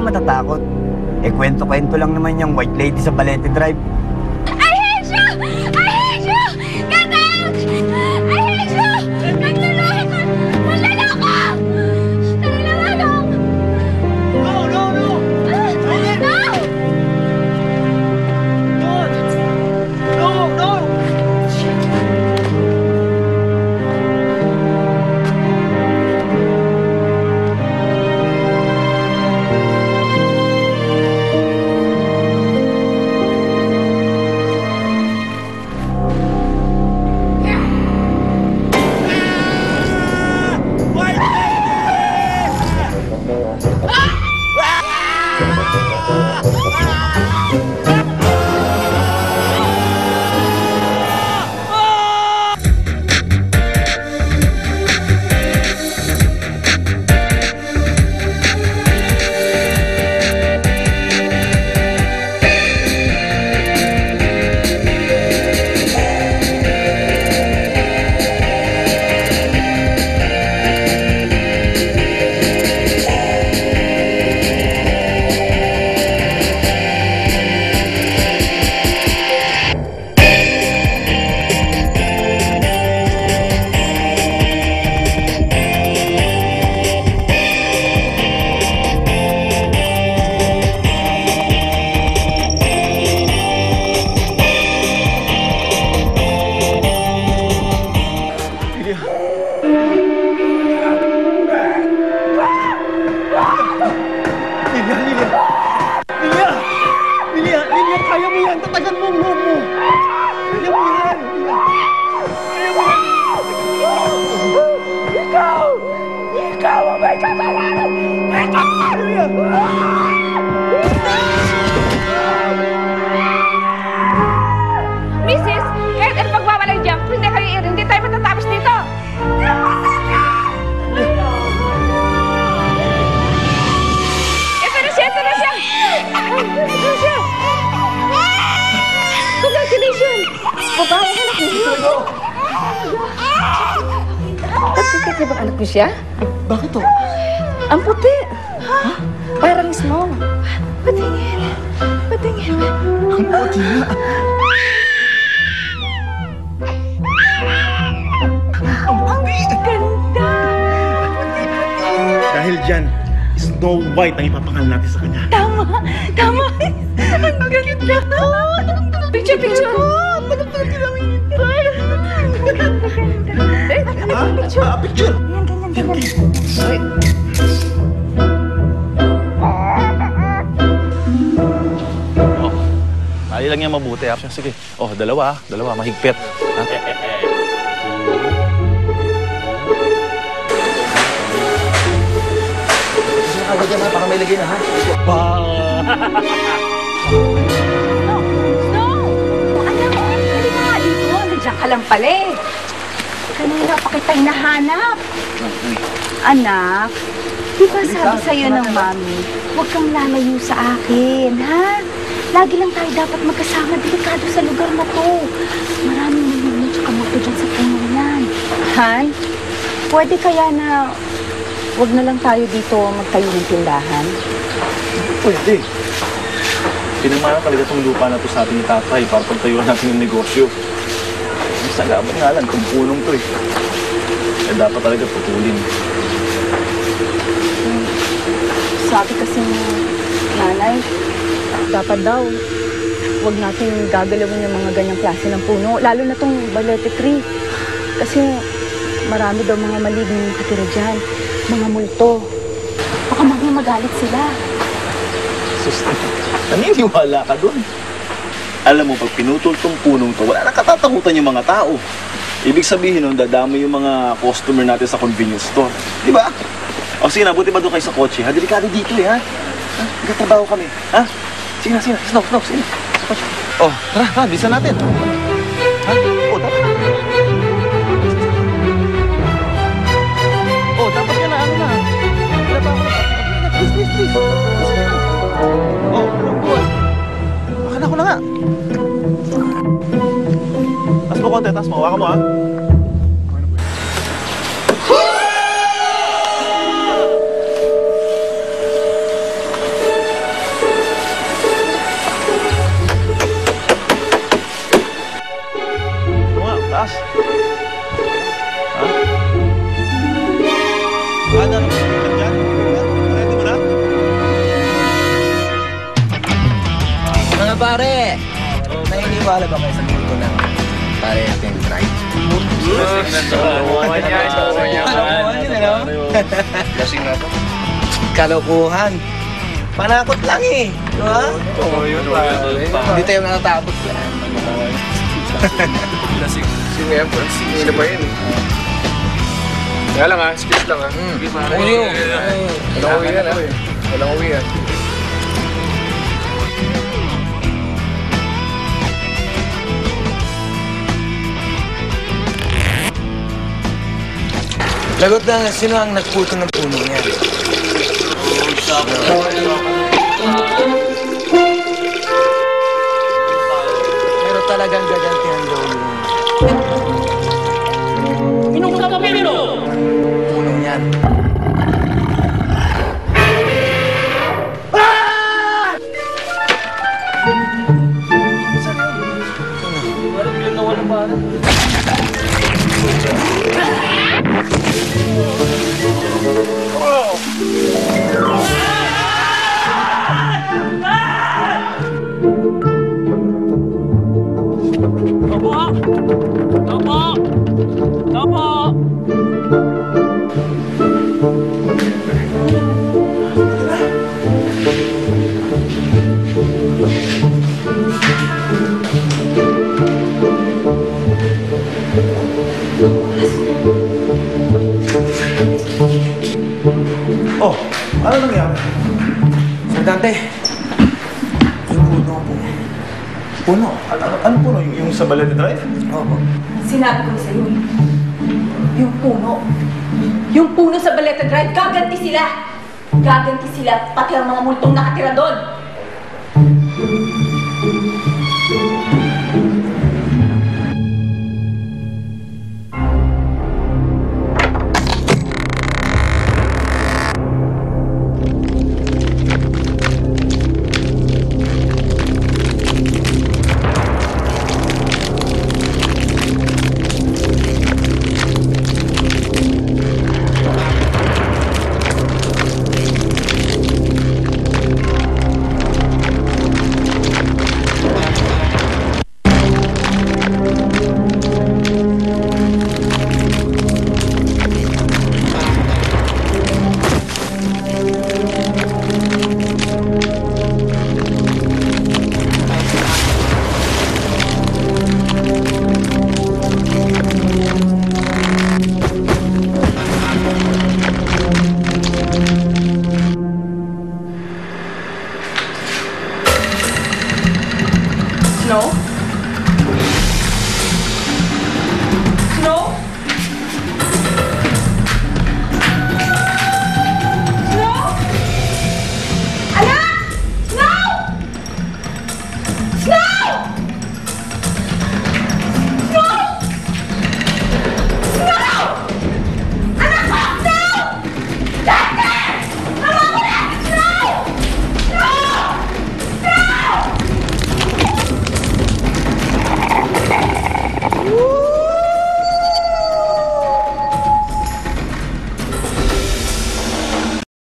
matatakot. Eh, kwento-kwento lang naman yung white lady sa Balete Drive. I hate you! I hate you! Get out! I hate you! Nagluloko! Manlaloko! Nanlalong! No, no, no! No! No, no! Mrs. Kahit ano pagwawalang dyan, kung hindi kayo irin, hindi tayo matatapos dito! Ito na siya! Ito na siya! Ito na siya! Congratulations! Babae, anak niyo! At ba anak niyo siya? Bakit to? Ang puti! Ha? Parang snow. Patingin. Patingin. Ang puti na. Ang ganda! Dahil dyan, Snow White ang ipapakal natin sa kanya. Tama! Tama! Ang ganda! Picture, picture! Picture! Picture! Yan, ganyan, ganyan. Tali lang yan mabuti, ha? Sige. Oh, dalawa, dalawa. Mahigpit. Ha? Sige, agad yan, ha? Para may lagay na, ha? Snow! Anak, hindi nga dito. Nandiyan ka lang pala eh. Kanina pa kita hinahanap. Anak, di ba sabi sa'yo ng mami, huwag kang lalayo sa akin, ha? Lagi lang tayo dapat magkasama, delikado sa lugar na to. Maraming manunod sa kamoto dyan sa puno yan. Han, pwede kaya na huwag na lang tayo dito magtayo ng tindahan? Pwede. Pinamana talaga itong lupa na to sa ating tatay para pagtayuan natin ng negosyo. Mas nagaman nga lang itong punong to, eh. Kaya dapat talaga putulin. Sabi kasi ni nanay, dapat daw, huwag natin gagalawin yung mga ganyang klase ng puno, lalo na tong balete tree. Kasi marami daw mga maligning katira dyan, mga multo. Baka magalit sila. Sus, naniniwala ka dun. Alam mo, pag pinutol tong punong to, wala nang katatakutan yung mga tao. Ibig sabihin nun, dadami yung mga customer natin sa convenience store. Di ba? O sige na, buti ba doon kayo sa kotse? Ha? Delikado dito eh, ha? Nagtatrabaho kami, ha? Sige na, Snow, sige na. Sa kotse. Oh, tara, bisa natin. Ha? Oh, dapat. Oh, dapat yan na, ano na. Trabaho na. Please. Oh, good. Akan ako na nga. Taas mo konti, taas mo. Hawakan mo, ha? taas. Ha? Ano naman ka dyan? Ready mo na? Mga pare, naniniwala ba kayo sa dito ng pare natin tonight? Lasing na to. Kalokohan. Panakot lang eh. Di ba? Hindi tayo natatakot. Sino yan? Sino ba yun? Kaya lang ha, skills lang ha. Uyo. Walang uwi yan ha. Walang uwi yan. Lagot lang, sino ang nagputo ng puno niya? Pero talagang gagantihan daw yung puno niyan. Oh, ano nangyari? Sir Dante, yung puno po. Puno? Ano puno? Yung sa Balete Drive? Opo. Sinabi ko na sa'yo eh. Yung puno. Yung puno sa Baleta Drive, gaganti sila. Gaganti sila, pati ang mga multong nakatira doon.